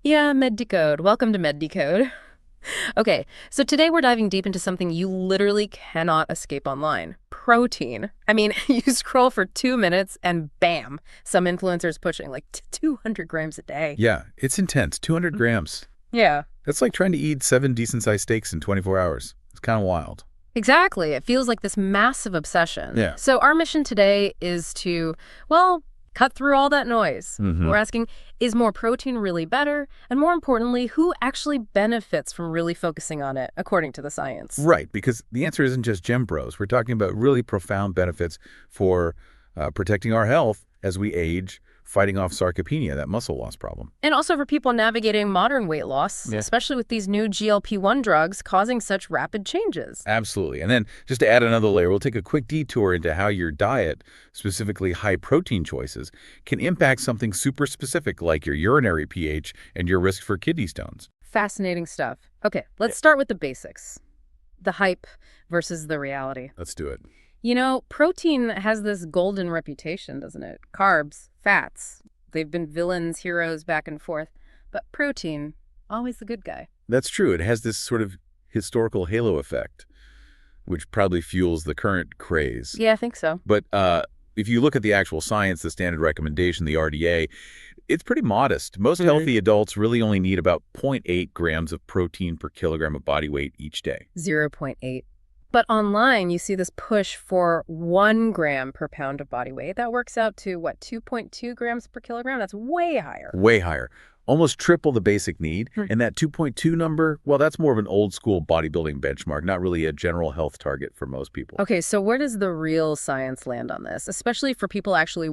Yeah, Med Decode. Welcome to Med Decode. Okay, so today we're diving deep into something you literally cannot escape online. Protein. I mean, you scroll for 2 minutes and bam, some influencer's pushing like 200 grams a day. Yeah, it's intense. 200 grams. Yeah, That's like trying to eat 7 decent-sized steaks in 24 hours. It's kind of wild. exactly. It feels like this massive obsession. Yeah. So our mission today is to, well, cut through all that noise. We're asking, is more protein really better? And more importantly, who actually benefits from really focusing on it, according to the science? Right, because the answer isn't just gym bros. We're talking about really profound benefits for protecting our health as we age, fighting off sarcopenia, that muscle loss problem. And also for people navigating modern weight loss, especially with these new GLP-1 drugs causing such rapid changes. Absolutely. And then just to add another layer, we'll take a quick detour into how your diet, specifically high-protein choices, can impact something super specific like your urinary pH and your risk for kidney stones. Fascinating stuff. Okay, let's start with the basics. The hype versus the reality. Let's do it. You know, protein has this golden reputation, doesn't it? Carbs, fats, they've been villains, heroes, back and forth. But protein, always the good guy. That's true. It has this sort of historical halo effect, which probably fuels the current craze. Yeah, I think so. But if you look at the actual science, the standard recommendation, the RDA, it's pretty modest. Most healthy adults really only need about 0.8 grams of protein per kilogram of body weight each day. 0.8. But online, you see this push for 1 gram per pound of body weight. That works out to, what, 2.2 grams per kilogram? That's way higher. Way higher. Almost triple the basic need. And that 2.2 number, well, that's more of an old school bodybuilding benchmark, not really a general health target for most people. Okay, so where does the real science land on this, especially for people actually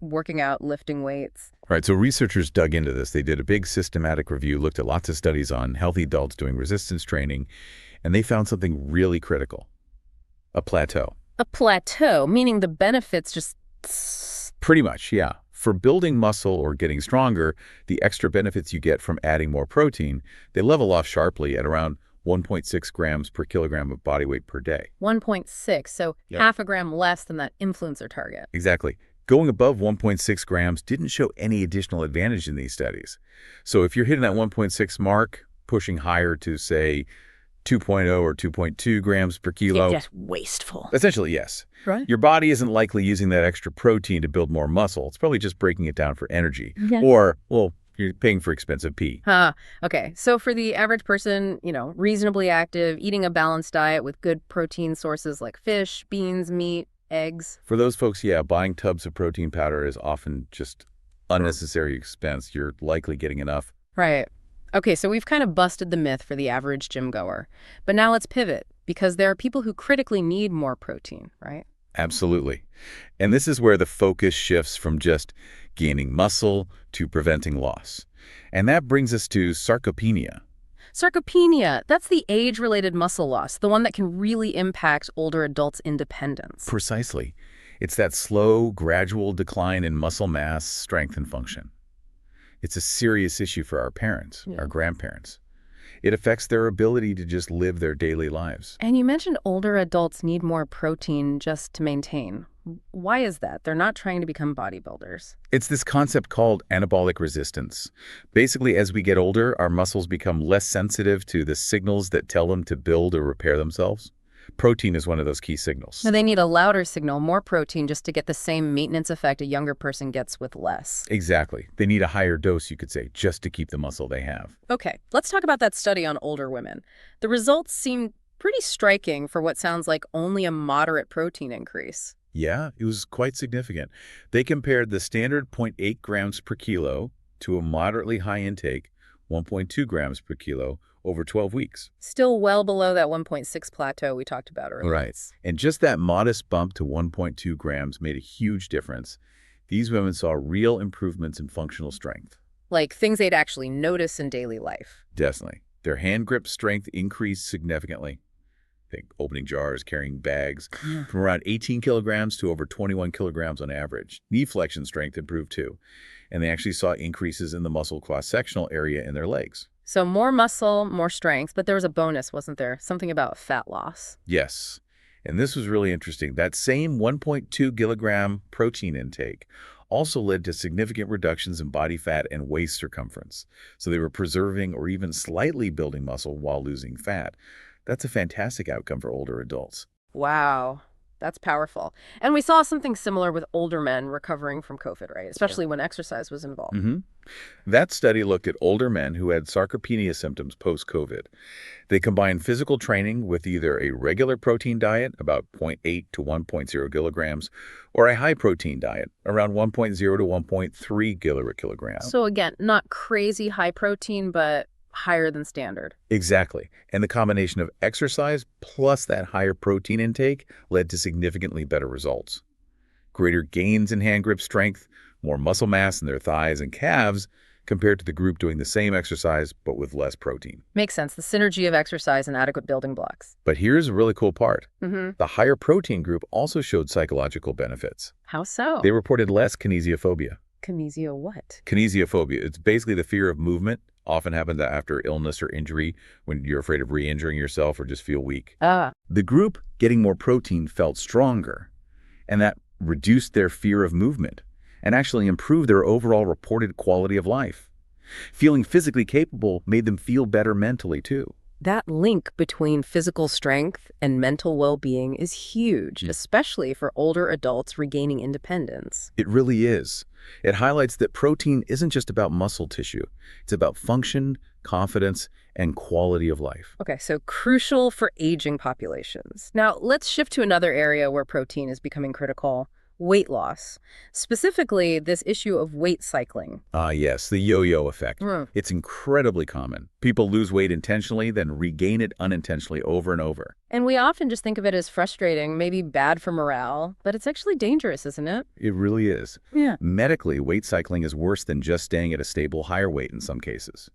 working out, lifting weights? Right, so researchers dug into this. They did a big systematic review, looked at lots of studies on healthy adults doing resistance training, and they found something really critical: a plateau. A plateau, meaning the benefits just... Pretty much, yeah. For building muscle or getting stronger, the extra benefits you get from adding more protein, they level off sharply at around 1.6 grams per kilogram of body weight per day. 1.6, so half a gram less than that influencer target. Exactly. Going above 1.6 grams didn't show any additional advantage in these studies. So if you're hitting that 1.6 mark, pushing higher to, say, 2.0 or 2.2 grams per kilo. It's just wasteful. Essentially, yes. Right. Your body isn't likely using that extra protein to build more muscle. It's probably just breaking it down for energy. Yeah. Or, well, you're paying for expensive pee. Okay, so for the average person, you know, reasonably active, eating a balanced diet with good protein sources like fish, beans, meat, eggs. For those folks, yeah, buying tubs of protein powder is often just unnecessary expense. You're likely getting enough. Right. Okay, so we've kind of busted the myth for the average gym goer. But now let's pivot, because there are people who critically need more protein, right? Absolutely. And this is where the focus shifts from just gaining muscle to preventing loss. And that brings us to sarcopenia. Sarcopenia, that's the age-related muscle loss, the one that can really impact older adults' independence. Precisely. It's that slow, gradual decline in muscle mass, strength, and function. It's a serious issue for our parents, our grandparents. It affects their ability to just live their daily lives. And you mentioned older adults need more protein just to maintain. Why is that? They're not trying to become bodybuilders. It's this concept called anabolic resistance. Basically, as we get older, our muscles become less sensitive to the signals that tell them to build or repair themselves. Protein is one of those key signals. Now, they need a louder signal, more protein, just to get the same maintenance effect a younger person gets with less. Exactly. They need a higher dose, you could say, just to keep the muscle they have. Okay, let's talk about that study on older women. The results seem pretty striking for what sounds like only a moderate protein increase. Yeah, it was quite significant. They compared the standard 0.8 grams per kilo to a moderately high intake, 1.2 grams per kilo, over 12 weeks. Still well below that 1.6 plateau we talked about earlier. Right. And just that modest bump to 1.2 grams made a huge difference. These women saw real improvements in functional strength. Like things they'd actually notice in daily life. Definitely. Their hand grip strength increased significantly. Think opening jars, carrying bags, from around 18 kilograms to over 21 kilograms on average. Knee flexion strength improved too. And they actually saw increases in the muscle cross-sectional area in their legs. So more muscle, more strength, but there was a bonus, wasn't there? Something about fat loss. Yes. And this was really interesting. That same 1.2 kilogram protein intake also led to significant reductions in body fat and waist circumference. So they were preserving or even slightly building muscle while losing fat. That's a fantastic outcome for older adults. Wow. That's powerful. And we saw something similar with older men recovering from COVID, right? Especially when exercise was involved. That study looked at older men who had sarcopenia symptoms post-COVID. They combined physical training with either a regular protein diet, about 0.8 to 1.0 kilograms, or a high-protein diet, around 1.0 to 1.3 kilograms. So again, not crazy high protein, but higher than standard. Exactly. And the combination of exercise plus that higher protein intake led to significantly better results. Greater gains in hand grip strength, more muscle mass in their thighs and calves compared to the group doing the same exercise but with less protein. Makes sense. The synergy of exercise and adequate building blocks. But here's a really cool part. The higher protein group also showed psychological benefits. How so? They reported less kinesiophobia. Kinesio what? Kinesiophobia, it's basically the fear of movement. Often happens after illness or injury when you're afraid of re-injuring yourself or just feel weak. The group getting more protein felt stronger, and that reduced their fear of movement and actually improved their overall reported quality of life. Feeling physically capable made them feel better mentally, too. That link between physical strength and mental well-being is huge, especially for older adults regaining independence. It really is. It highlights that protein isn't just about muscle tissue. It's about function, confidence, and quality of life. Okay, so crucial for aging populations. Now, let's shift to another area where protein is becoming critical: weight loss. Specifically, this issue of weight cycling. Yes, the yo-yo effect. It's incredibly common. People lose weight intentionally, then regain it unintentionally over and over. And we often just think of it as frustrating, maybe bad for morale, but it's actually dangerous, isn't it? It really is. Yeah. Medically, weight cycling is worse than just staying at a stable higher weight in some cases.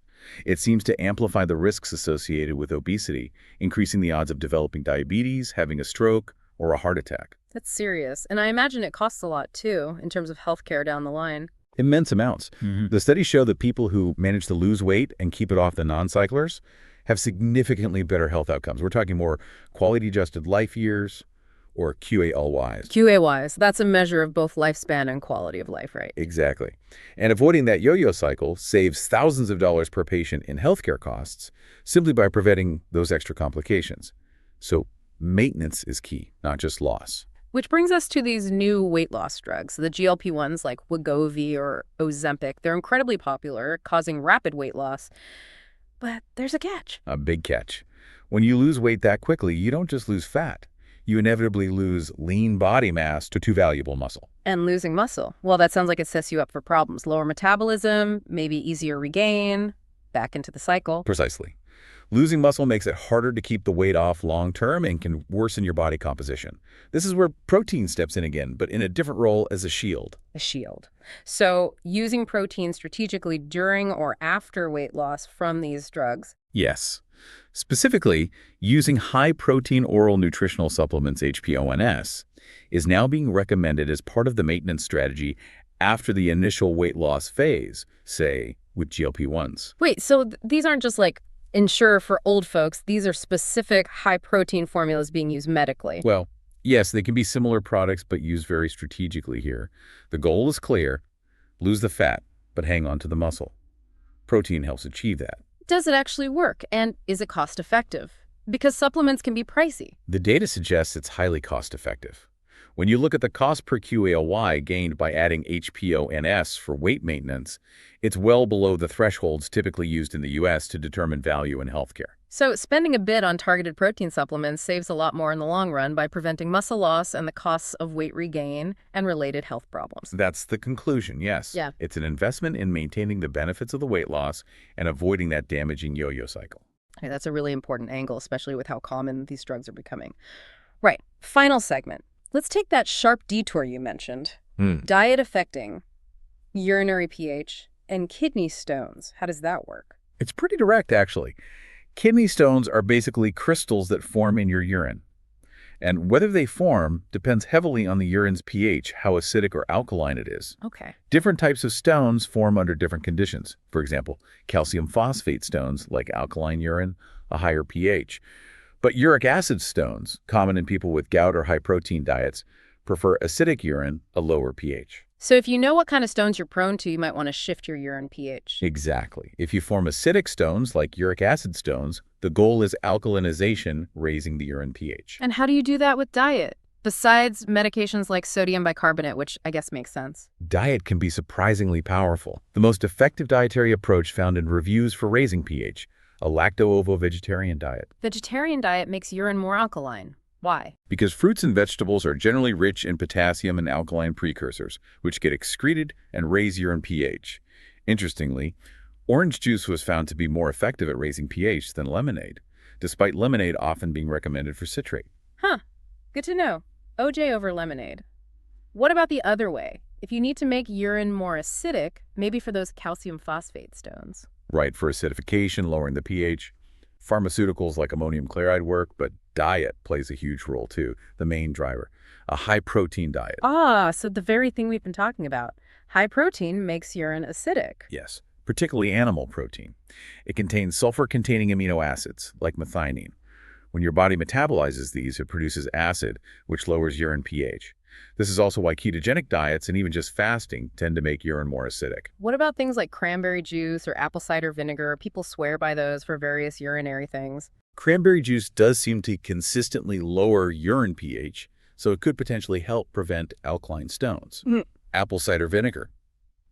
It seems to amplify the risks associated with obesity, increasing the odds of developing diabetes, having a stroke, or a heart attack. That's serious. And I imagine it costs a lot, too, in terms of healthcare down the line. Immense amounts. The studies show that people who manage to lose weight and keep it off the non-cyclers have significantly better health outcomes. We're talking more quality-adjusted life years, or QALYs. QAYs, that's a measure of both lifespan and quality of life, right? Exactly. And avoiding that yo-yo cycle saves thousands of dollars per patient in healthcare costs simply by preventing those extra complications. So maintenance is key, not just loss. Which brings us to these new weight loss drugs, the GLP-1s like Wegovy or Ozempic. They're incredibly popular, causing rapid weight loss. But there's a catch. A big catch. When you lose weight that quickly, you don't just lose fat. You inevitably lose lean body mass to too valuable muscle. And losing muscle. Well, that sounds like it sets you up for problems. Lower metabolism, maybe easier regain, back into the cycle. Precisely. Losing muscle makes it harder to keep the weight off long-term and can worsen your body composition. This is where protein steps in again, but in a different role as a shield. A shield. So using protein strategically during or after weight loss from these drugs. Yes. Specifically, using high-protein oral nutritional supplements, HPONS, is now being recommended as part of the maintenance strategy after the initial weight loss phase, say, with GLP-1s. Wait, so these aren't just like Ensure for old folks, these are specific high-protein formulas being used medically. Well, yes, they can be similar products, but used very strategically here. The goal is clear: lose the fat, but hang on to the muscle. Protein helps achieve that. Does it actually work? And is it cost-effective? Because supplements can be pricey. The data suggests it's highly cost-effective. When you look at the cost per QALY gained by adding HPONS for weight maintenance, it's well below the thresholds typically used in the U.S. to determine value in healthcare. So spending a bit on targeted protein supplements saves a lot more in the long run by preventing muscle loss and the costs of weight regain and related health problems. That's the conclusion, yes. Yeah. It's an investment in maintaining the benefits of the weight loss and avoiding that damaging yo-yo cycle. Okay, that's a really important angle, especially with how common these drugs are becoming. Right. Final segment. Let's take that sharp detour you mentioned. Diet affecting urinary pH and kidney stones. How does that work? It's pretty direct, actually. Kidney stones are basically crystals that form in your urine. And whether they form depends heavily on the urine's pH, how acidic or alkaline it is. Okay. Different types of stones form under different conditions. For example, calcium phosphate stones, like alkaline urine, a higher pH. But uric acid stones, common in people with gout or high-protein diets, prefer acidic urine, a lower pH. So if you know what kind of stones you're prone to, you might want to shift your urine pH. Exactly. If you form acidic stones, like uric acid stones, the goal is alkalinization, raising the urine pH. And how do you do that with diet? Besides medications like sodium bicarbonate, which I guess makes sense. Diet can be surprisingly powerful. The most effective dietary approach found in reviews for raising pH, a lacto-ovo-vegetarian diet. Vegetarian diet makes urine more alkaline. Why? Because fruits and vegetables are generally rich in potassium and alkaline precursors, which get excreted and raise urine pH. Interestingly, orange juice was found to be more effective at raising pH than lemonade, despite lemonade often being recommended for citrate. Huh. Good to know. OJ over lemonade. What about the other way? If you need to make urine more acidic, maybe for those calcium phosphate stones. Right, for acidification, lowering the pH. Pharmaceuticals like ammonium chloride work, but diet plays a huge role too, the main driver. A high-protein diet. Ah, so the very thing we've been talking about. High protein makes urine acidic. Yes, particularly animal protein. It contains sulfur-containing amino acids, like methionine. When your body metabolizes these, it produces acid, which lowers urine pH. This is also why ketogenic diets and even just fasting tend to make urine more acidic. What about things like cranberry juice or apple cider vinegar? People swear by those for various urinary things. Cranberry juice does seem to consistently lower urine pH, so it could potentially help prevent alkaline stones. Apple cider vinegar.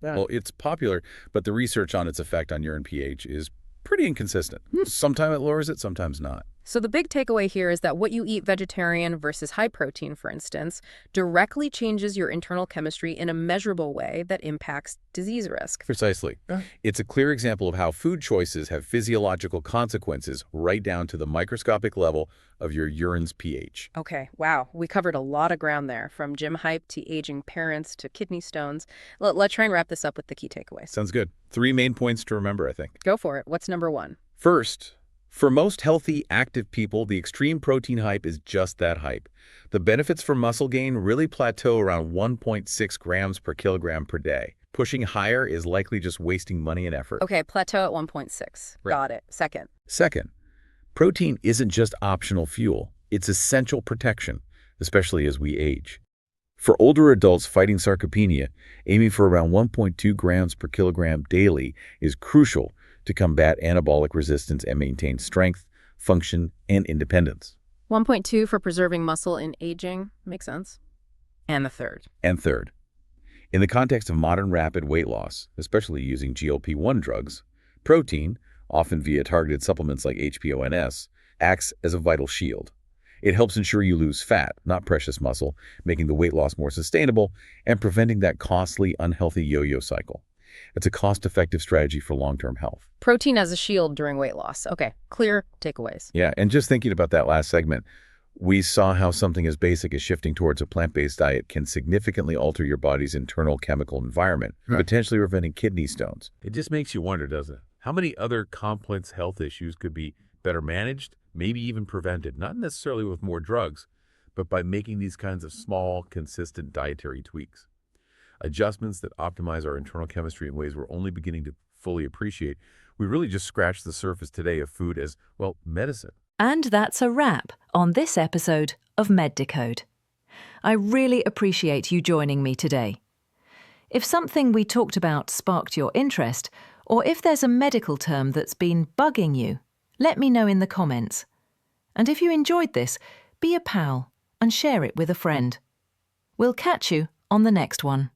Well, it's popular, but the research on its effect on urine pH is pretty inconsistent. Sometimes it lowers it, sometimes not. So the big takeaway here is that what you eat vegetarian versus high protein, for instance, directly changes your internal chemistry in a measurable way that impacts disease risk. Precisely. It's a clear example of how food choices have physiological consequences right down to the microscopic level of your urine's pH. Okay, wow. We covered a lot of ground there, from gym hype to aging parents to kidney stones. Let's try and wrap this up with the key takeaways. Sounds good. 3 main points to remember, I think. Go for it. What's number 1? First, for most healthy, active people, the extreme protein hype is just that hype. The benefits for muscle gain really plateau around 1.6 grams per kilogram per day. Pushing higher is likely just wasting money and effort. Okay, plateau at 1.6. Right. Got it. Second, protein isn't just optional fuel. It's essential protection, especially as we age. For older adults fighting sarcopenia, aiming for around 1.2 grams per kilogram daily is crucial to combat anabolic resistance and maintain strength, function, and independence. 1.2 for preserving muscle in aging. Makes sense. And the third. In the context of modern rapid weight loss, especially using GLP-1 drugs, protein, often via targeted supplements like HPONS, acts as a vital shield. It helps ensure you lose fat, not precious muscle, making the weight loss more sustainable and preventing that costly, unhealthy yo-yo cycle. It's a cost-effective strategy for long-term health. Protein as a shield during weight loss. Okay, clear takeaways. Yeah, and just thinking about that last segment, we saw how something as basic as shifting towards a plant-based diet can significantly alter your body's internal chemical environment, potentially preventing kidney stones. It just makes you wonder, doesn't it? How many other complex health issues could be better managed, maybe even prevented, not necessarily with more drugs, but by making these kinds of small, consistent dietary tweaks. Adjustments that optimize our internal chemistry in ways we're only beginning to fully appreciate. We really just scratched the surface today of food as, well, medicine. And that's a wrap on this episode of MedDecode. I really appreciate you joining me today. If something we talked about sparked your interest, or if there's a medical term that's been bugging you, let me know in the comments. And if you enjoyed this, be a pal and share it with a friend. We'll catch you on the next one.